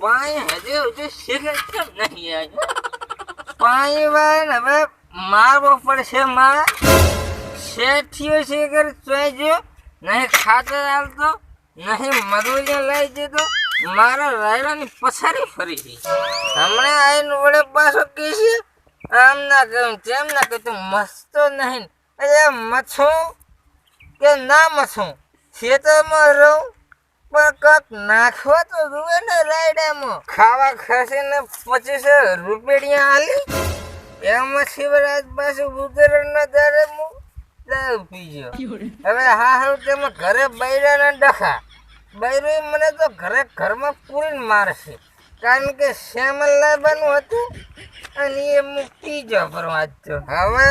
પાણી હજુ શીખે કેમ નહીં આવ્યું? પાણી વાળાને હવે મારવો પડશે મારે. શેઠિયો શીખર ચોઈજો નહીં, ખાતર હાલતો નહીં, મજૂરીને લઈ જતો, મારા રાયડાની પછાડી ફરી ગઈ. હમણાં આવીને વડે પાછો કહેશે આમ ના કહ્યું તેમ ના કહ્યું, મસ્તો નહીં. અરે મછું કે ના મછું, ખેતરમાં રહું પણ કાંક નાખવા તો રૂવે ને રાયડામાં. ખાવા ખસીને 25 રૂપિયા આલી એમાં શિવરાજ પાછું ઉતરના દારે હું દારૂ પીજો. હવે હા તેમાં ઘરે બૈરાના ડખા. બૈરું મને તો ઘરમાં પૂરીને મારશે, કારણ કે શ્યામલ લાવવાનું હતું અને એ હું પીજો ફરવા તો. હવે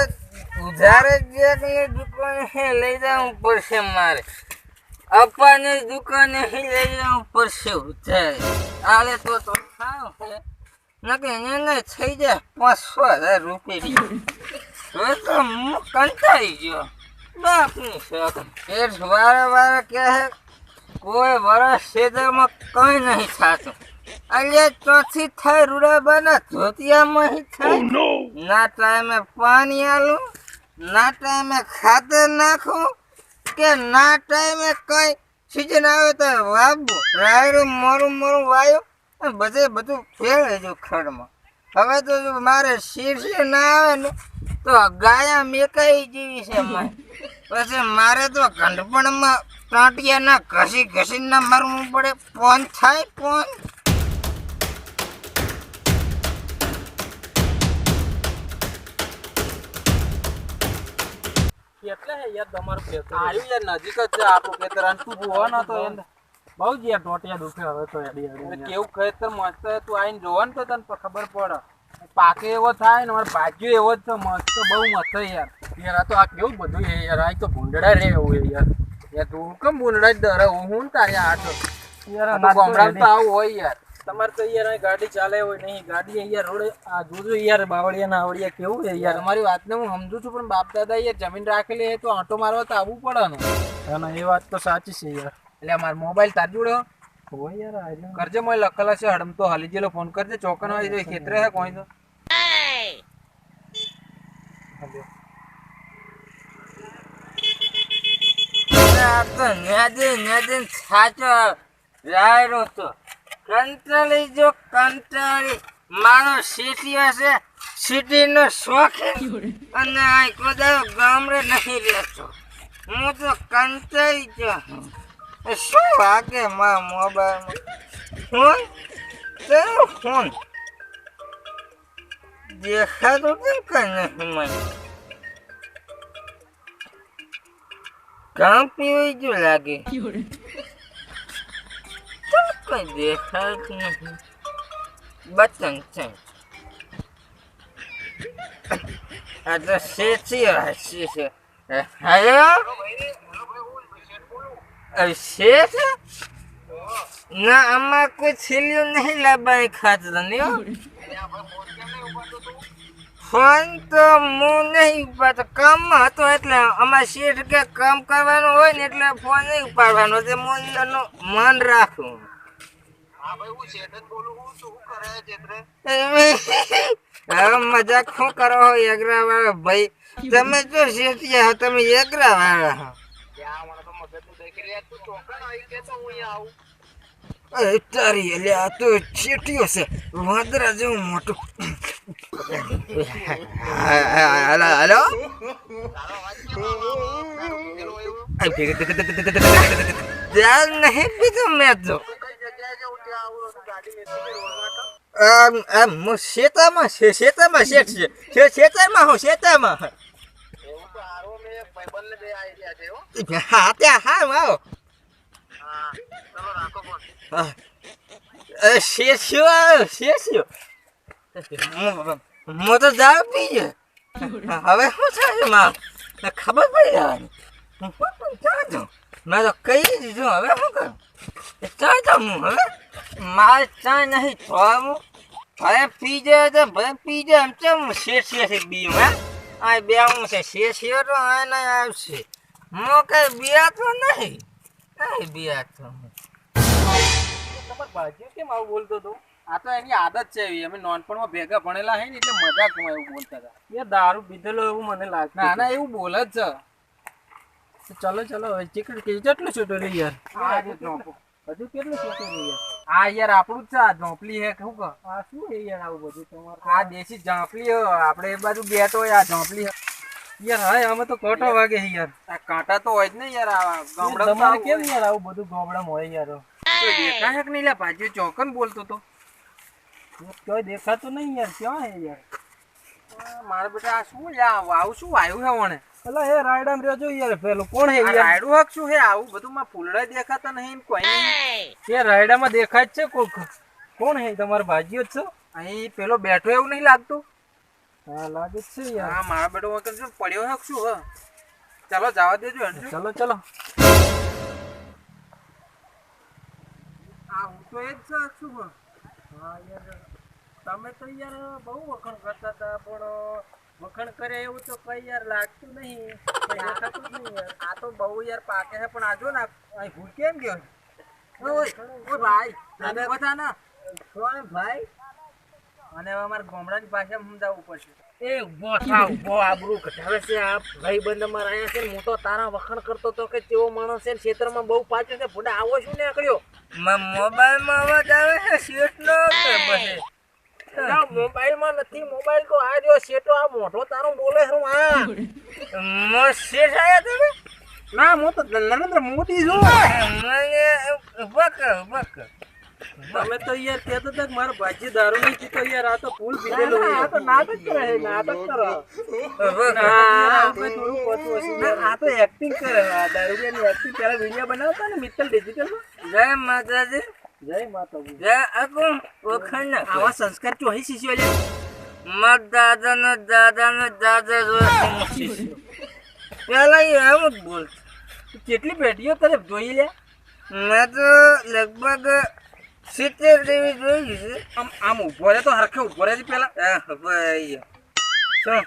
ઉધારે જેકની દુકાને લઈ જવું પડશે મારે, અપ્પાની દુકાને લઈ જવું પડશે ઉધારે. આલે તો સારું છે, નકે એને થઈ જાય 500,000 રૂપિયા. હવે તો હું કંટાળી ગયો બાપની શોખ. પેટ વારે કહે કોઈ વરસ ખેતરમાં કઈ નહીં થતું. અલ્યા ચોથી થાય રૂડાબાના ધોતિયામાં થાય. ના ટાઈમે પાણી આલું, ના ટાઈમે ખાતર નાખું, કે ના ટાઈમે કઈ સિઝન આવે તો વાવવું. રાયડું મોરું વાયું બધું ફેરવે જો ખડમાં. હવે તો જો મારે શીર્ષે ના આવે ને તો ગાયા મેકાઈ જેવી છે. પછી મારે તો ઘંટપણમાં ટાંટિયાના ઘસીને મારવું પડે. પોન થાય પોન. એટલે હે યાર તમારું ખેતર આવ્યું યાર નજીક જ છે આપણું ખેતર. અને તું જોવા ના તો એને બહુ જ યાર ટોટિયા દુખે હવે તો કેવું ખેતર મસ્ત. તું આવીને જોવા ને તો તને ખબર પડે. પાકે એવો થાય ને મારે ભાજ્યો એવો જ છે મસ્ત, બહુ મસ્ત યાર. યાર આ તો આ કેવું બધું છે યાર. આ તો ભૂંડડા રે એવું યાર. યાર તું કેમ ભૂંડડા જ ડરે? હું તારે આટલો યાર ગામડામાં તો આવું હોય યાર. તમારે તો યાર ગાડી ચાલે હોય નહીં, ગાડી યાર રોડે આ જોજો યાર બાવળિયા ના આવડિયા કેવું છે યાર. અમારી વાતને હું સમજુ છું, પણ બાપ દાદા યાર જમીન રાખેલી હોય તો આંટો મારવા તો આવવું પડે ને. એ વાત તો સાચી છે યાર. એટલે મારો મોબાઈલ તાર જોડે હોય યાર, કરજે મને લખેલા છે હડમતો હાલી જેલો ફોન કરજે. ચોકન હોય ખેતરે હે કોઈ તો સાચો રાયડો તો કંટાળી જો કંટાળી. મારો સિટી હશે, સિટીનો શોખીન, અને આ કોઈ ગામડે નહીં રહેતો. હું તો કંટાળી ગયો. શું વાગે મારા મોબાઈલમાં ફોન દેખાતું કેમ કઈ નહીં મને? કામ પીવાઈ ગયું લાગે, કઈ દેખાતું નથી. બટન છે આ તો શેઠી હાસી છે. હેલો શેઠ? ના આમાં કોઈ છેલ્યું નહીં લાવવાની ખાતર નહીં. ફોન તો હું નહીં ઉપાડતો, કામમાં હતો એટલે અમારે શેઠ કે કામ કરવાનું હોય ને એટલે ફોન નહીં ઉપાડવાનો. તે હું એનું મન રાખું. હવે મજાક શું કરો હો એગરા વાળા ભાઈ? તમે જો શેઠિયા હો, તમે એગરા વાળા હો. તારી એટલે આ તો શેઠિયો છે વાંદરા જેવું મોટું. હેલો નહીં પીધું મેં તો. શેતામાં શેઠ છે. શેતામાં હું શેતામાં. હા ત્યાં હા આવો. શેષ્યો હું તો દારૂ પી ગયો. હવે શું થાય માં ખબર પડી જવાની. મેં તો કહી દીધું. હવે શું કરું? ચા હું હવે મારે ચા નહીં થોડું ભલે પી જાય તો ભલે પી જાય. એમ કેમ શેઠિયાથી બીમ હે? આ બે હું છે શેઠિયો તો આને આવશે. હું કઈ બિયા તો નહીં બિયા તો બાજુ કેમ આવું બોલતો તો? આ તો એની આદત છે એવી. અમે નાનપણમાં ભેગા ભણેલા હે ને એટલે મજાકમાં એવું બોલતા હતા. યાર દારૂ પીધેલો એવું મને લાગે. ના ના એવું બોલ જ છે. ચલો હવે કેટલું છૂટો રે યાર. હજુ કેટલું છૂટો રે યાર. આ યાર આપણું જ છે. આ ઝોંપલી હે શું કહો? આ શું હે યાર આવું બધું તમારું? આ દેશી ઝોંપલી હે. આપણે એ બાજુ બેઠો હોય આ ઝોંપલી યાર. હા અમે તો કાંટા વાગે છે યાર. આ કાંટા તો હોય જ ને યાર. આ ગામડા તમારે કેમ યાર આવું બધું ગામડામાં હોય યાર? દેખાય કે નહીં લા ભાજી ચોકન બોલતો તો. કોઈ દેખાતું નહીં યાર. ક્યાં હે યાર? મારા બેટા આ શું યાર આવું શું આવ્યું હે વણે? અલા હે રાયડામ રેજો યાર. પેલું કોણ હે યાર? રાયડું હક શું હે? આવું બધું માં ફૂલડા દેખાતા નહીં કોઈ નહીં. યાર રાયડામાં દેખાય જ છે કોક. કોણ હે? તમારા ભાજીઓ જ છો? અહીં પેલો બેઠો એવું નહીં લાગતું? હા લાગે જ છે યાર. હા મારા બેટો વખત શું પડ્યો હક શું હ? ચાલો જવા દેજો. ચલો આ હું તો એ જ છે શું હ? હા યાર તમે તો યાર બહુ વખણ કરતા હતા પણ વખણ કરે એવું તો કઈ યાર લાગતું નહીં. દેખાતું જ નહીં યાર. આ તો બહુ યાર પાકે છે પણ આ જો ને અહીં ભૂલ કેમ ગયો? ઓય ભાઈ તમે બધા ના કોણ ભાઈ? અને હવે અમારે ગામડાની ભાષામાં સમજાવવું પડશે. એ ઉભો થાવ ઉભો. આબરૂ ઘટાવે છે આ ભાઈ બંધ અમારા અહીંયા છે ને. હું તો તારા વખાણ કરતો તો કે તેવો માણસ છે ને ક્ષેત્રમાં બહુ પાછો છે. ભૂડા આવો શું નીકળ્યો? મોબાઈલમાં અવાજ આવે છે શેઠનો કે પછી? મોબાઈલમાં નથી. મોબાઈલ તો આ જો શેઠો આ મોઢો તારો બોલે હું આ શેઠ આયા તમે? ના હું તો નરેન્દ્ર મોદી છું. મને ઉભા કર. તમે તો યાર કહેતો હતા કે મારો ભાજી દારૂ નહીં પીતો યાર. આ તો ફૂલ પીધેલો. આ તો નાટક કરે છે. નાટક કરો. આ તો એક્ટિંગ કરે. દારૂડિયાની એક્ટિંગ પેલા વિડીયો બનાવતા ને મિત્તલ ડિજિટલમાં. જય માતાજી. જય માતાજી. જય અકુ ઓખણ. આવા સંસ્કાર ચોહી શીખ્યો લે. માર દાદાનો દાદા જોયા શીખ્યો. પેલા એમ જ બોલતો. કેટલી પેટીઓ તને જોઈ લે? મેં તો લગભગ 70 જેવી જોઈ છે. આમ ઉભો રહે તો હરખે ઉભો રહે પેલા. શું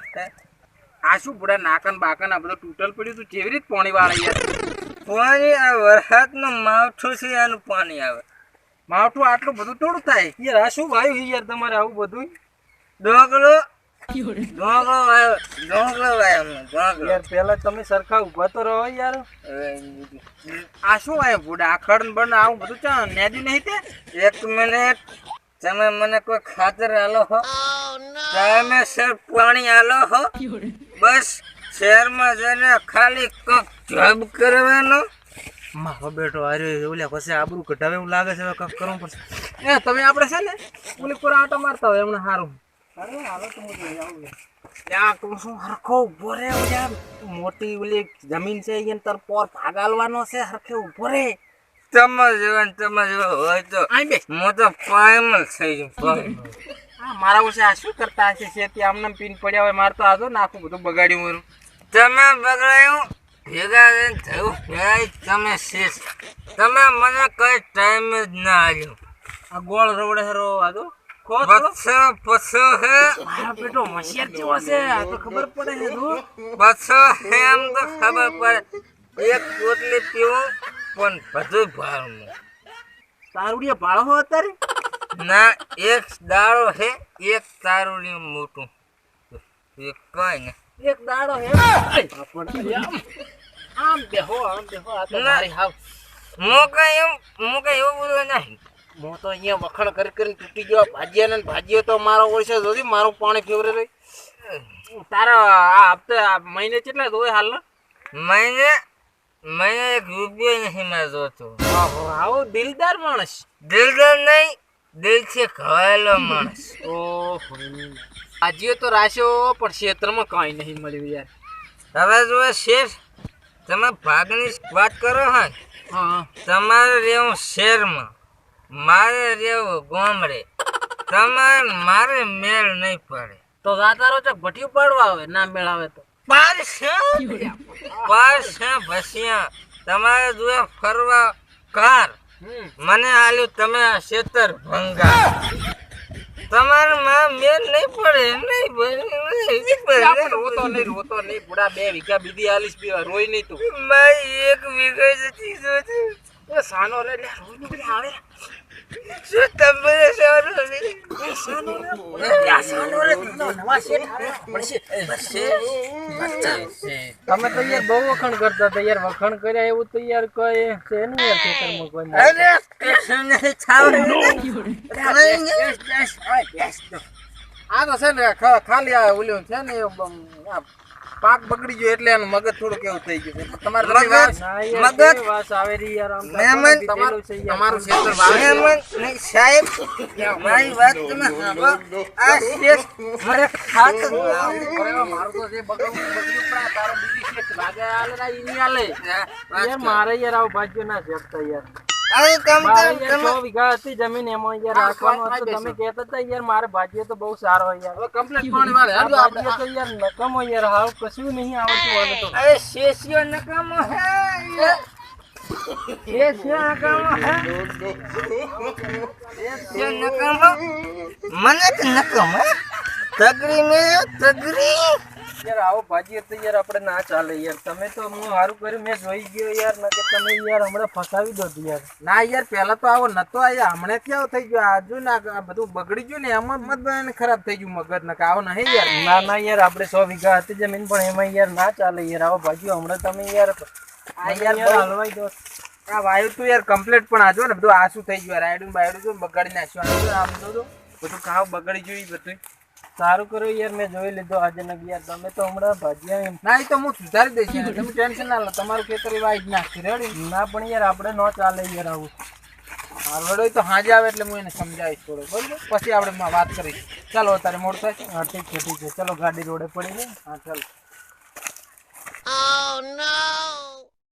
આ શું બુડા નાકન બાકન આ બધું તૂટલ પડ્યું તું કેવી રીતે પાણી વાળે યાર? પાણી આ વરસાદનું માવઠું છે એનું પાણી આવે. માવઠું આટલું બધું થોડું થાય યાર? આ શું વાયુ યાર તમારે આવું બધું? ડોગલો વાયો. યાર પેલા તમે સરખા ઉભા તો રહો યાર. આ શું વાય બુડા? આ ખડ બન આવું બધું ચા નેદી નહીં તે? એક મિનિટ. તમે મને કોઈ ખાતર આલો હો? તમે સર પાણી આલો હો? બસ શહેરમાં જઈને ખાલી કોક જોબ કરવાનો. મારો બેટો આરે ઓલ્યા પછી આબરૂ કઢાવે એવું લાગે છે. હવે કંઈક કરવું પડશે. એ તમે આપણે છે ને ઓલી પર આટો મારતા હોય એમને સારું. અરે હાલો તો હું જોઈ આવું. ત્યાં તું શું હરખો ઉભો રે? મોટી ઓલી જમીન છે અહીંયા તાર પોર ભાગાલવાનો છે. હરખે ઉભો રે. તમારે હોય તો હું તો પાયમલ થઈ જાઉં. હા મારા વર્ષે આ શું કરતા હશે? શેતી આમને પીન પડ્યા હોય. મારે તો આ જો નાખું બધું બગાડ્યું મારું. તમે બગડાયું ભેગા થયું. તમે શેષ. તમે મને કઈ ટાઈમ જ ના આવ્યો. આ ગોળ રવડે હરો આજો પછો હે. મારા પેટો હોશિયાર જેવો છે. આ તો ખબર પડે છે. પછો હે એમ તો ખબર પડે. એક પોટલી પીવું પણ બધું ભાવનું. તારુડિયા ભાળો હો અત્યારે? ના એક દાડો હે. એક તારુડિયું મોટું. એક કઈ ને એક દાડો હે. આમ બેહો આ તો મારી હાવ. હું કઈ એવું બધું નહીં. હું તો અહીંયા વખણ કરી તૂટી ગયો. ભાજીઓ તો મારો ઓળશે જોધી મારું પાણી ફેવરે રહી. તારા આ હપ્તે મહિને કેટલા જોવે હાલ? મહિને એક રૂપિયો નહીં મેં જોતો. આવો દિલદાર માણસ. દિલદાર નહીં, દિલથી ખવાયેલો માણસ. ઓહો ભાજીઓ તો રાખ્યો પણ ક્ષેત્રમાં કઈ નહીં મળ્યું યાર. હવે જો શેઠ તમે ભાગની વાત કરો હા. તમારે રહેવું શહેરમાં, મારે રહેવું ગામડે. તમારે મારે મેળ નહીં પડે તો જાતારો ચક ભઠ્યું પાડવા આવે. ના મેળ આવે તો ભસિયા તમારે જોયા ફરવા કાર. મને આલ્યું તમે ખેતર ભંગા. તમારે માં મેળ નહીં પડે. રોતો નહીં બુડા 2 વીઘા બીજી આલીશ પીવા. રોઈ નહીં તું. મારી 1 વીઘા જતી સાનો રે રોઈ આવે. શું તમે સારું તમે તો યાર બહુ વખાણ કરતા હતા યાર, વખાણ કર્યા એવું તો યાર કઈ છે નહીં યાર ખેતરમાં કોઈ માણસ. અરે કૃષ્ણને છાવ આ તો છે ને ખાલી આ ઓલું છે ને આ પાક બગડી ગયો એટલે એનું મગજ થોડું કેવું થઈ ગયું છે. તમારે મગજ? ના યાર, મગજ? કેવી વાત આવે રી યાર, આમ તો મહેમાન, દીધેલું છે યાર. તમારું ક્ષેત્ર મહેમાન નહીં સાહેબ, મારી વાત તમે સાંભળો. આ શેઠ મારે ખાતર ના આવે. અરે મારું તો જે બગડ્યું પણ આ તારો બીજી શેઠ લાગે આલે ના ઈ નહીં આલે. યાર મારે યાર આવું ભાગ્ય ના શકતા યાર. અરે તમ મારે તમ યાર તમે 100 વીઘા હતી જમીન, એમાં યાર રાખવાનું હતું. તમે કહેતા હતા યાર મારે ભાગ્ય તો બહુ સારો યાર. હવે કમ્પ્લીટ પાણી વાળે હાલો આપણે. ભાગ્ય તો યાર નકમો યાર, હાવ કશું નહીં આવડતું હવે તો. અરે શેષિયો નકામો હે શેષિયો નકામો હે શેષિયો નકામો મને તો નકામો તગરી મે તગરી યાર આવો ભાગ્ય તો યાર આપણે ના ચાલે યાર. તમે તો હું સારું કર્યું મેં જોઈ ગયો યાર, ના કે તમે યાર હમણાં ફસાવી દો યાર. ના યાર પહેલા તો આવો નતો આયા, હમણાં કેવું થઈ ગયું આજુ ના આ બધું બગડી ગયું ને એમાં મત બધાને ખરાબ થઈ ગયું મગજ ના આવો નહીં યાર. ના ના યાર આપણે 100 વીઘા હતી જમીન પણ એમાં યાર ના ચાલે યાર. આવો ભાગ્યો હમણાં તમે યાર આ યાર હલવાઈ દો. આ વાયુ તું યાર કમ્પ્લીટ પણ આજો ને બધું આસું થઈ ગયું રાયડું બાયડું જો બગાડી નાખ્યું આમ તો બધું કાવ બગડી ગયું બધું. સારું કર્યું યાર મેં જોઈ લીધો આજે ને યાર. તમે તો હમણાં ભાજ્યા એમ. ના એ તો હું સુધારી દઈશ યાર, તમે ટેન્શન ના લો. તમારું ખેતર વાઈ જ નાખી રેડી. ના પણ યાર આપણે ન ચાલે યાર આવું. હારવડો તો હાજે આવે એટલે હું એને સમજાવીશ થોડો બરોબર, પછી આપણે વાત કરીશ. ચાલો અત્યારે મોડ થાય છે. હા ઠીક છે ઠીક છે, ચલો ગાડી રોડે પડી જાય. હા ચાલો. Oh no!